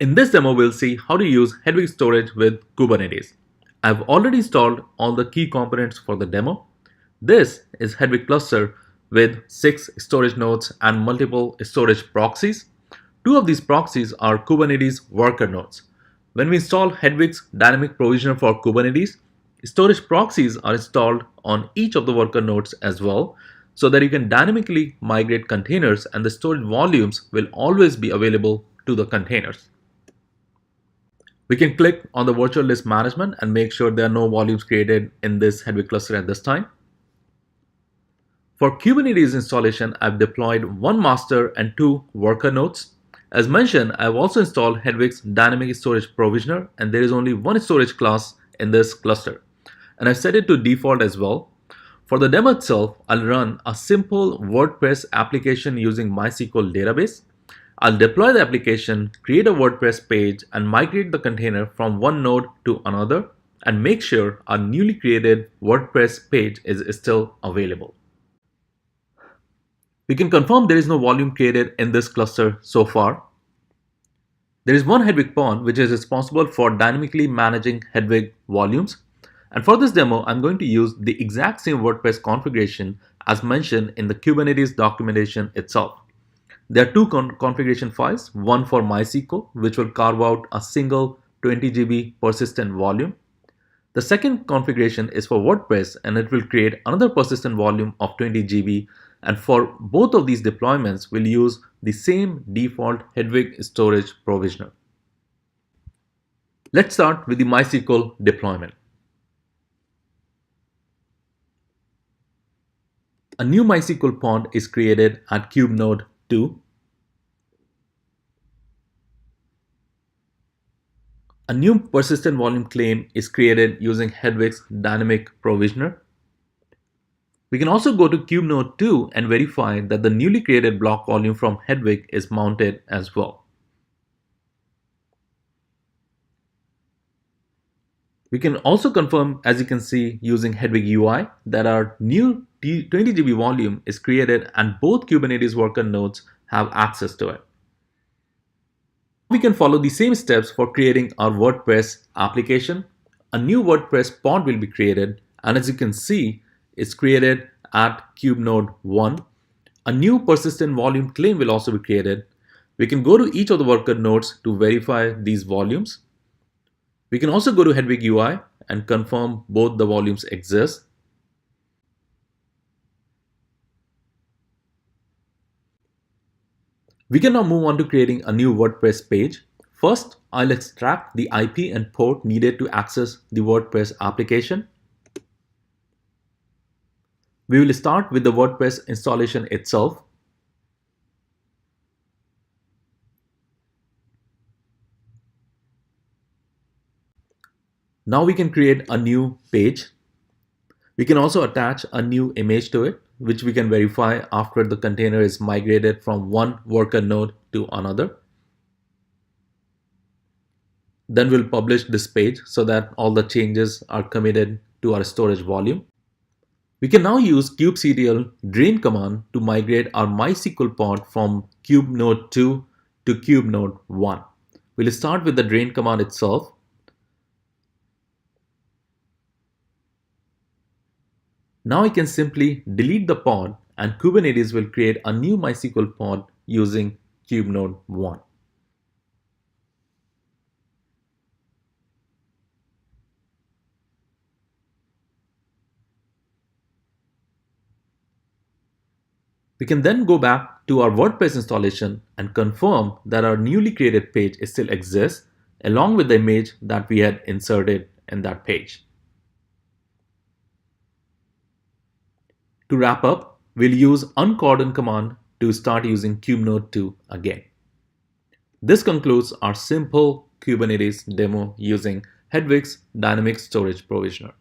In this demo, we'll see how to use Hedvig storage with Kubernetes. I've already installed all the key components for the demo. This is Hedvig cluster with 6 storage nodes and multiple storage proxies. 2 of these proxies are Kubernetes worker nodes. When we install Hedvig's dynamic provisioner for Kubernetes, storage proxies are installed on each of the worker nodes as well, so that you can dynamically migrate containers and the storage volumes will always be available to the containers. We can click on the virtual list management and make sure there are no volumes created in this Hedvig cluster at this time. For Kubernetes installation, I've deployed 1 master and 2 worker nodes. As mentioned, I've also installed Hedvig's dynamic storage provisioner, and there is only 1 storage class in this cluster. And I've set it to default as well. For the demo itself, I'll run a simple WordPress application using MySQL database. I'll deploy the application, create a WordPress page, and migrate the container from one node to another, and make sure our newly created WordPress page is still available. We can confirm there is no volume created in this cluster so far. There is one Hedvig pawn which is responsible for dynamically managing Hedvig volumes. And for this demo, I'm going to use the exact same WordPress configuration as mentioned in the Kubernetes documentation itself. There are 2 configuration files, one for MySQL, which will carve out a single 20 GB persistent volume. The second configuration is for WordPress, and it will create another persistent volume of 20 GB. And for both of these deployments, we'll use the same default Hedvig storage provisioner. Let's start with the MySQL deployment. A new MySQL pod is created at kubenode 2. A new persistent volume claim is created using Hedvig's dynamic provisioner. We can also go to kubenode 2 and verify that the newly created block volume from Hedvig is mounted as well. We can also confirm, as you can see using Hedvig UI, that our new 20 GB volume is created and both Kubernetes worker nodes have access to it. We can follow the same steps for creating our WordPress application. A new WordPress pod will be created, and as you can see, it's created at kubenode 1. A new persistent volume claim will also be created. We can go to each of the worker nodes to verify these volumes. We can also go to Hedvig UI and confirm both the volumes exist. We can now move on to creating a new WordPress page. First, I'll extract the IP and port needed to access the WordPress application. We will start with the WordPress installation itself. Now we can create a new page. We can also attach a new image to it, which we can verify after the container is migrated from one worker node to another. Then we'll publish this page so that all the changes are committed to our storage volume. We can now use kubectl drain command to migrate our MySQL pod from kubenode 2 to kubenode 1. We'll start with the drain command itself. Now I can simply delete the pod, and Kubernetes will create a new MySQL pod using kubenode 1. We can then go back to our WordPress installation and confirm that our newly created page still exists, along with the image that we had inserted in that page. To wrap up, we'll use uncordon command to start using kubenode 2 again. This concludes our simple Kubernetes demo using Hedvig's dynamic storage provisioner.